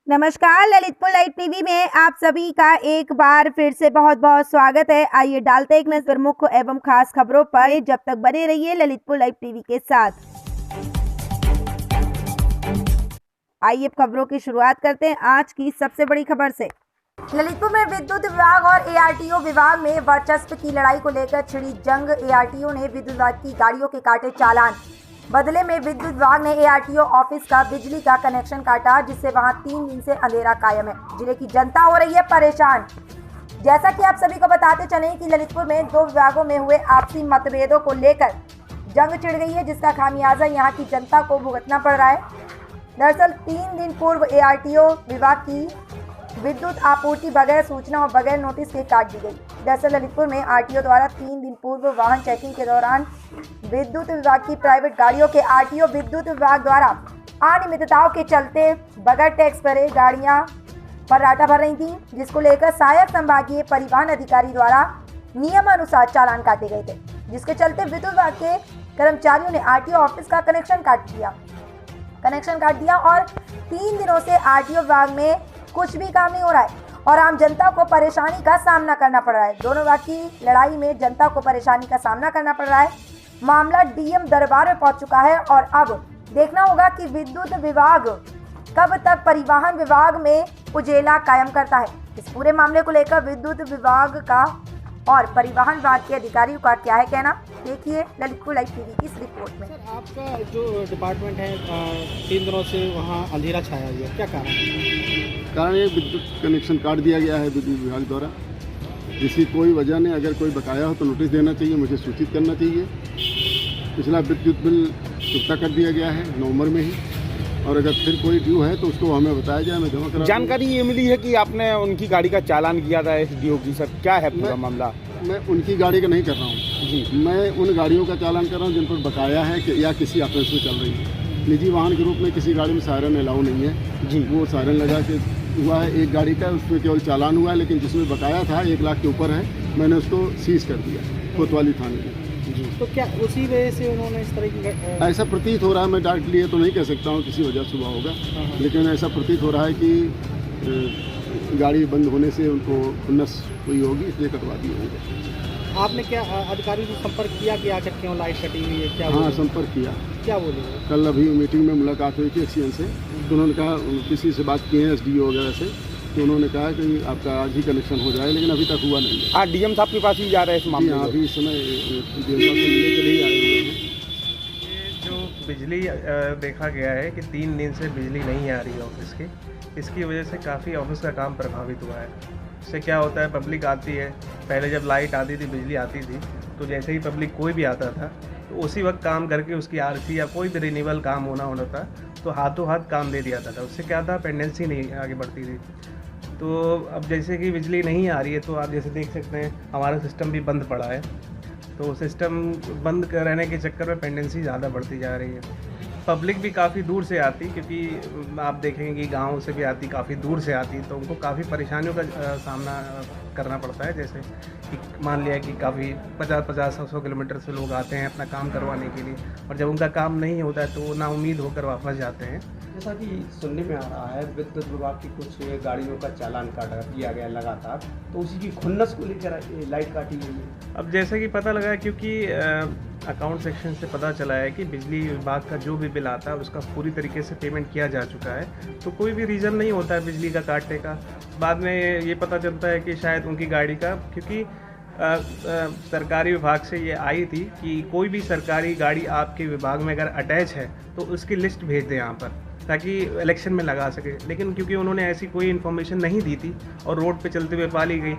नमस्कार, Lalitpur live TV में आप सभी का एक बार फिर से बहुत बहुत स्वागत है। आइए डालते एक नजर मुख्य एवं खास खबरों पर। जब तक बने रहिए ललितपुर लाइव टीवी के साथ। आइए खबरों की शुरुआत करते हैं आज की सबसे बड़ी खबर से। ललितपुर में विद्युत विभाग और एआरटीओ विभाग में वर्चस्व की लड़ाई को लेकर छिड़ी जंग। एआरटीओ ने विद्युत विभाग की गाड़ियों के काटे चालान। बदले में विद्युत विभाग ने एआरटीओ ऑफिस का बिजली का कनेक्शन काटा, जिससे वहां 3 दिन से अंधेरा कायम है। जिले की जनता हो रही है परेशान। जैसा कि आप सभी को बताते चलें कि ललितपुर में 2 विभागों में हुए आपसी मतभेदों को लेकर जंग छिड़ गई है, जिसका खामियाजा यहाँ की जनता को भुगतना पड़ रहा है। दरअसल 3 दिन पूर्व एआरटीओ विभाग की विद्युत आपूर्ति बगैर सूचना और बगैर नोटिस के काट दी गई। दरअसल ललितपुर में आरटीओ द्वारा 3 दिन पूर्व वाहन चेकिंग के दौरान विद्युत विभाग की प्राइवेट गाड़ियों के आरटीओ विद्युत विभाग द्वारा अनियमितताओं के चलते बगैर टैक्स भरे गाड़ियां फर्राटा भर रही थी, जिसको लेकर सहायक संभागीय परिवहन अधिकारी द्वारा नियमानुसार चालान काटे गए थे, जिसके चलते विद्युत विभाग के कर्मचारियों ने आरटीओ ऑफिस का कनेक्शन काट दिया और 3 दिनों से आरटीओ विभाग में कुछ भी काम नहीं हो रहा है और आम जनता को परेशानी का सामना करना पड़ रहा है। दोनों विभाग की लड़ाई में जनता को परेशानी का सामना करना पड़ रहा है। मामला डीएम दरबार में पहुंच चुका है और अब देखना होगा कि विद्युत विभाग कब तक परिवहन विभाग में उजेला कायम करता है। इस पूरे मामले को लेकर विद्युत विभाग का और परिवहन विभाग के अधिकारियों का क्या है कहना, देखिए ललितपुर लाइव टीवी की इस रिपोर्ट में। सर, आपका जो डिपार्टमेंट है 3 दिनों से वहाँ अंधेरा छाया हुआ है, क्या कारण है? कारण ये विद्युत कनेक्शन काट दिया गया है विद्युत विभाग द्वारा, जिसकी कोई वजह नहीं। अगर कोई बकाया हो तो नोटिस देना चाहिए, मुझे सूचित करना चाहिए। पिछला विद्युत बिल चुकता कर दिया गया है नवंबर में ही, और अगर फिर कोई ड्यू है तो उसको हमें बताया जाए, मैं जमा करा। जानकारी ये मिली है कि आपने उनकी गाड़ी का चालान किया था एसडीओ की, सर क्या है पूरा मामला? मैं उनकी गाड़ी का नहीं कर रहा हूँ जी, मैं उन गाड़ियों का चालान कर रहा हूँ जिन पर बकाया है कि या किसी ऑफिस में चल रही है। निजी वाहन के रूप में किसी गाड़ी में सायरन अलाउ नहीं है जी, वो सायरन लगा के हुआ है एक गाड़ी का, उसमें केवल चालान हुआ है, लेकिन जिसमें बकाया था 1 लाख के ऊपर है, मैंने उसको सीज कर दिया कोतवाली थाने में जी। तो क्या उसी वजह से उन्होंने इस तरह की ऐसा प्रतीत हो रहा है, मैं डायरेक्टली तो नहीं कह सकता हूँ किसी वजह से हुआ होगा, लेकिन ऐसा प्रतीत हो रहा है कि गाड़ी बंद होने से उनको खुन्नस हुई होगी, इसलिए कटवा दी होगी। आपने क्या अधिकारी से संपर्क किया कि आखिर क्यों लाइट कटी हुई है, क्या? हाँ, संपर्क किया। क्या बोले? कल अभी मीटिंग में मुलाकात हुई थी एक्सीएन से, तो उन्होंने कहा, किसी से बात की है एसडीओ वगैरह से, तो उन्होंने कहा कि आपका आज ही कनेक्शन हो जाए, लेकिन अभी तक हुआ नहीं है। आज डीएम साहब के पास ही जा रहे हैं इस मामले में? अभी इस समय डीएम साहब से मिलने के लिए आए हुए हैं। ये जो बिजली देखा गया है कि 3 दिन से बिजली नहीं आ रही है ऑफिस की, इसकी वजह से काफ़ी ऑफिस का काम प्रभावित हुआ है। इससे क्या होता है, पब्लिक आती है, पहले जब लाइट आती थी, बिजली आती थी, तो जैसे ही पब्लिक कोई भी आता था तो उसी वक्त काम करके उसकी आरसी या कोई भी रिन्यूअल काम होना था तो हाथों हाथ काम दे दिया था। उससे क्या था, पेंडेंसी नहीं आगे बढ़ती थी। तो अब जैसे कि बिजली नहीं आ रही है तो आप जैसे देख सकते हैं हमारा सिस्टम भी बंद पड़ा है, तो सिस्टम बंद रहने के चक्कर में पेंडेंसी ज़्यादा बढ़ती जा रही है। पब्लिक भी काफ़ी दूर से आती, क्योंकि आप देखेंगे कि गाँव से भी आती, काफ़ी दूर से आती, तो उनको काफ़ी परेशानियों का सामना करना पड़ता है। जैसे कि मान लिया कि काफ़ी 50-100 किलोमीटर से लोग आते हैं अपना काम करवाने के लिए, और जब उनका काम नहीं होता है तो वो नाउम्मीद होकर वापस जाते हैं। जैसा कि सुनने में आ रहा है विद्युत विभाग की कुछ गाड़ियों का चालान काटा किया गया लगातार, तो उसी की खुन्नस को लेकर लाइट काटी गई है। अब जैसे कि पता लगा है, क्योंकि अकाउंट सेक्शन से पता चला है कि बिजली विभाग का जो भी बिल आता है उसका पूरी तरीके से पेमेंट किया जा चुका है, तो कोई भी रीज़न नहीं होता है बिजली का काटने का। बाद में ये पता चलता है कि शायद उनकी गाड़ी का, क्योंकि सरकारी विभाग से ये आई थी कि कोई भी सरकारी गाड़ी आपके विभाग में अगर अटैच है तो उसकी लिस्ट भेज दें यहाँ पर, ताकि इलेक्शन में लगा सके। लेकिन क्योंकि उन्होंने ऐसी कोई इन्फॉर्मेशन नहीं दी थी और रोड पे चलते हुए पा ली गई,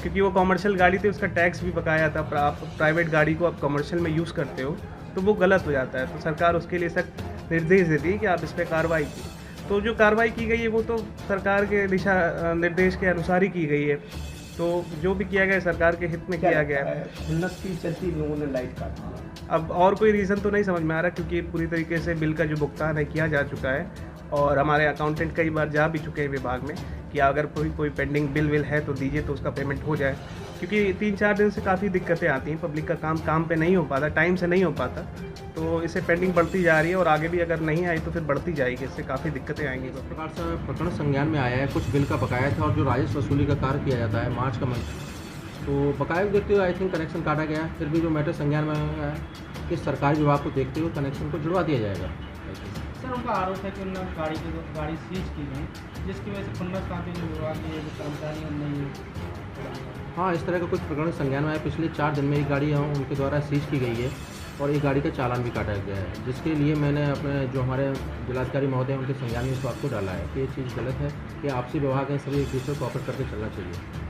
क्योंकि वो कमर्शियल गाड़ी थी, उसका टैक्स भी बकाया था। आप प्राइवेट गाड़ी को आप कमर्शियल में यूज़ करते हो तो वो गलत हो जाता है, तो सरकार उसके लिए सख्त निर्देश देती है कि आप इस पर कार्रवाई की। तो जो कार्रवाई की गई है वो तो सरकार के दिशा निर्देश के अनुसार ही की गई है, तो जो भी किया गया सरकार के हित में किया गया है। खुन्नस की चलती लोगों ने लाइट काट दी। अब और कोई रीज़न तो नहीं समझ में आ रहा, क्योंकि पूरी तरीके से बिल का जो भुगतान है किया जा चुका है, और हमारे अकाउंटेंट कई बार जा भी चुके हैं विभाग में कि अगर कोई पेंडिंग बिल है तो दीजिए, तो उसका पेमेंट हो जाए। क्योंकि 3-4 दिन से काफ़ी दिक्कतें आती हैं, पब्लिक का काम पे नहीं हो पाता, टाइम से नहीं हो पाता, तो इससे पेंडिंग बढ़ती जा रही है और आगे भी अगर नहीं आई तो फिर बढ़ती जाएगी, इससे काफ़ी दिक्कतें आएंगी। इस प्रकार से प्रकरण संज्ञान में आया है, कुछ बिल का बकाया था और जो राजस्व वसूली का कार्य किया जाता है मार्च का मंथ, तो बकाया को देखते हुए आई थिंक कनेक्शन काटा गया। फिर भी जो मैटर संज्ञान में आया है कि सरकारी विभाग को देखते हुए कनेक्शन को जुड़वा दिया जाएगा। सर उनका आरोप है कि उन्होंने गाड़ी सीज की गई, जिसकी वजह से खुन्नस काफी जो विभाग के जो कर्मचारी नहीं। हाँ, इस तरह का कुछ प्रकरण संज्ञान में आया। पिछले 4 दिन में एक गाड़ी उनके द्वारा सीज की गई है और एक गाड़ी का चालान भी काटा गया है, जिसके लिए मैंने अपने जो हमारे जिलाधिकारी महोदय हैं उनके संज्ञान में इस बात को डाला है कि ये चीज़ गलत है कि आपसी विभाग हैं, सभी एक दूसरे को कॉपरेट करके चलना चाहिए।